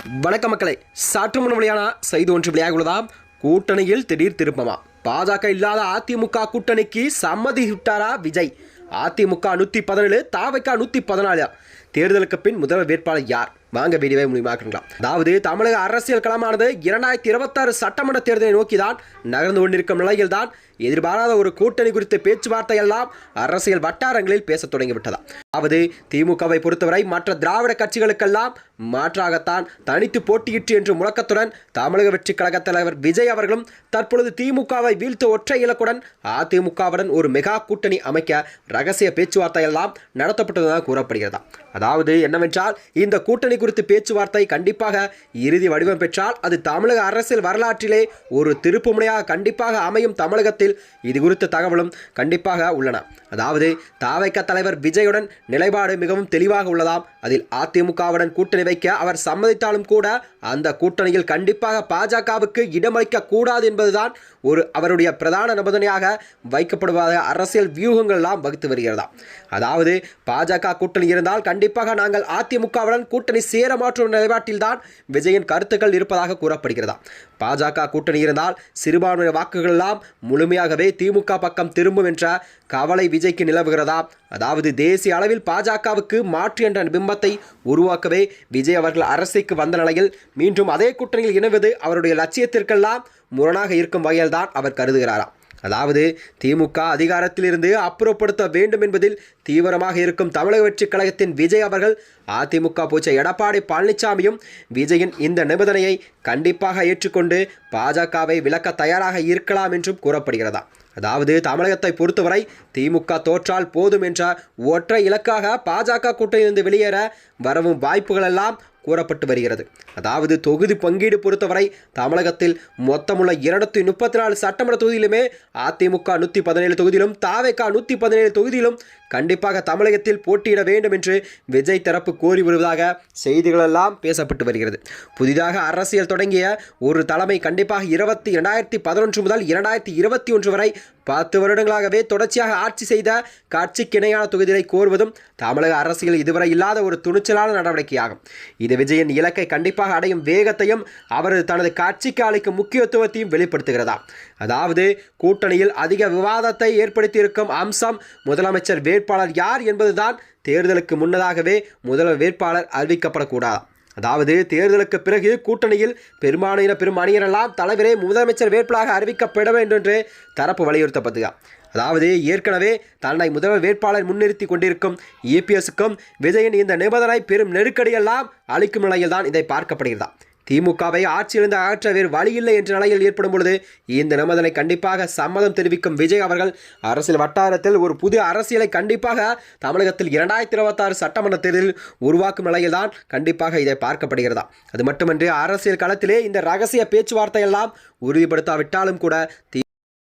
வணக்க மக்களை, சற்று முன் வெளியான செய்தி ஒன்று வெளியாக உள்ளதாம். கூட்டணியில் திடீர் திருப்பமா? பாஜக இல்லாத அதிமுக கூட்டணிக்கு சம்மதி விட்டாரா விஜய்? அதிமுக 117, தாவைக்கா 114. தேர்தலுக்கு பின் முதல்வர் வேட்பாளர் யார்? வாங்க வீடியோவை முடிவாக்கலாம். அதாவது தமிழக அரசியல் களமானது 2026 சட்டமன்ற தேர்தலை நோக்கிதான் நகர்ந்து கொண்டிருக்கும் நிலையில்தான் எதிர்பாராத ஒரு கூட்டணி குறித்த பேச்சுவார்த்தை எல்லாம் அரசியல் வட்டாரங்களில் பேசத் தொடங்கிவிட்டதா. அதாவது திமுகவை பொறுத்தவரை மற்ற திராவிட கட்சிகளுக்கெல்லாம் மாற்றாகத்தான் தனித்து போட்டியிட்டு என்று முழக்கத்துடன் தமிழக வெற்றி கழக தலைவர் விஜய் அவர்களும் தற்பொழுது திமுகவை வீழ்த்த ஒற்றை இலக்குடன் அதிமுகவுடன் ஒரு மெகா கூட்டணி அமைக்க ரகசிய பேச்சுவார்த்தை எல்லாம் நடத்தப்பட்டதாக கூறப்படுகிறதா. அதாவது என்னவென்றால், இந்த கூட்டணி குறித்து பேச்சுவார்த்தை கண்டிப்பாக இறுதி வடிவம் பெற்றால் அது தமிழக அரசியல் வரலாற்றிலே ஒரு திருப்புமுனையாக கண்டிப்பாக அமையும். தமிழகத்தில் இது குறித்த தகவலும் கண்டிப்பாக உள்ளன. அதாவது தாவைக்க தலைவர் விஜயுடன் நிலைப்பாடு மிகவும் தெளிவாக உள்ளதாம். அதில் அதிமுகவுடன் கூட்டணி வைக்க அவர் சம்மதித்தாலும் கூட அந்த கூட்டணியில் கண்டிப்பாக பாஜகவுக்கு இடமளிக்க கூடாது என்பதுதான் அவருடைய பிரதான நிபந்தனையாக வைக்கப்படுவதாக அரசியல் வியூகங்கள் எல்லாம் வகுத்து வருகிறதா. அதாவது பாஜக கூட்டணி இருந்தால் கண்டிப்பாக நாங்கள் அதிமுகவுடன் கூட்டணி சேர மாற்றும் நிலைப்பாட்டில்தான் விஜயின் கருத்துக்கள் இருப்பதாக கூறப்படுகிறதா. பாஜக கூட்டணி இருந்தால் சிறுபான்மை வாக்குகள் எல்லாம் முழுமையாகவே திமுக பக்கம் திரும்பும் என்ற கவலை விஜய்க்கு நிலவுகிறதா. அதாவது தேசிய அளவில் பாஜகவுக்கு மாற்று என்ற பிம்பத்தை உருவாக்கவே விஜய் அவர்கள் அரசுக்கு வந்த நிலையில் மீண்டும் அதே கூட்டணியில் இணைவது அவருடைய லட்சியத்திற்கெல்லாம் முரணாக இருக்கும் வகையில் தான் அவர் கருதுகிறாராம். அதாவது திமுக அதிகாரத்தில் இருந்து அப்புறப்படுத்த வேண்டும் என்பதில் தீவிரமாக இருக்கும் தமிழக வெற்றி கழகத்தின் விஜய் அவர்கள் அதிமுக பூச்ச எடப்பாடி பழனிசாமியும் விஜயின் இந்த நிபந்தனையை கண்டிப்பாக ஏற்றுக்கொண்டு பாஜகவை விலக்க தயாராக இருக்கலாம் என்றும் கூறப்படுகிறதா. அதாவது தமிழகத்தை பொறுத்தவரை திமுக தோற்றால் போதும் என்ற ஒற்றை இலக்காக பாஜக கூட்டணியிலிருந்து வெளியேற வரவும் வாய்ப்புகள் எல்லாம் கூறப்பட்டு வருகிறது. அதாவது தொகுதி பங்கீடு பொறுத்தவரை தமிழகத்தில் மொத்தமுள்ள 234 சட்டமன்ற தொகுதியிலுமே அதிமுக 117 தொகுதியிலும் தாவேகா 117 தொகுதியிலும் கண்டிப்பாக தமிழகத்தில் போட்டியிட வேண்டும் என்று விஜய் தரப்பு கோரி வருவதாக செய்திகளெல்லாம் பேசப்பட்டு வருகிறது. புதிதாக அரசியல் தொடங்கிய ஒரு தலைமை கண்டிப்பாக 2011 முதல் 2021 வரை 10 வருடங்களாகவே தொடர்ச்சியாக ஆட்சி செய்த கட்சிக்கு இணையான தொகுதிகளை கோருவதும் தமிழக அரசியல் இதுவரை இல்லாத ஒரு துணிச்சலான நடவடிக்கையாகும். இது விஜயின் இலக்கை கண்டிப்பாக அடையும் வேகத்தையும் அவரது தனது கட்சிக்கு அளிக்கும் முக்கியத்துவத்தையும் வெளிப்படுத்துகிறதா. அதாவது கூட்டணியில் அதிக விவாதத்தை ஏற்படுத்தியிருக்கும் அம்சம் முதலமைச்சர் வேட்பாளர் யார் என்பதுதான். தேர்தலுக்கு முன்னதாகவே முதல்வர் வேட்பாளர் அறிவிக்கப்படக்கூடாது. அதாவது தேர்தலுக்கு பிறகு கூட்டணியில் பெரும் அணியினரெல்லாம் தலைவரே முதலமைச்சர் வேட்பாளராக அறிவிக்கப்பட வேண்டும் என்று தரப்பு வலியுறுத்தப்பட்டது. அதாவது ஏற்கனவே தன்னை முதல்வர் வேட்பாளர் முன்னிறுத்தி கொண்டிருக்கும் இபிஎஸ்க்கும் விஜயின் இந்த நிபந்தனை பெரும் நெருக்கடியெல்லாம் அளிக்கும் நிலையில் தான் இதை பார்க்கப்படுகிறதா. திமுகவை ஆட்சியிலிருந்து அகற்ற வேறு வழியில்லை என்ற நிலையில் ஏற்படும் பொழுது இந்த நிபந்தனை கண்டிப்பாக சம்மதம் தெரிவிக்கும் விஜய் அவர்கள் அரசியல் வட்டாரத்தில் ஒரு புதிய அரசியலை கண்டிப்பாக தமிழகத்தில் 2026 சட்டமன்ற தேர்தலில் உருவாக்கும் நிலையில்தான் கண்டிப்பாக இதை பார்க்கப்படுகிறதா. அது மட்டுமின்றி அரசியல் களத்திலே இந்த ரகசிய பேச்சுவார்த்தை எல்லாம் உறுதிப்படுத்தாவிட்டாலும் கூட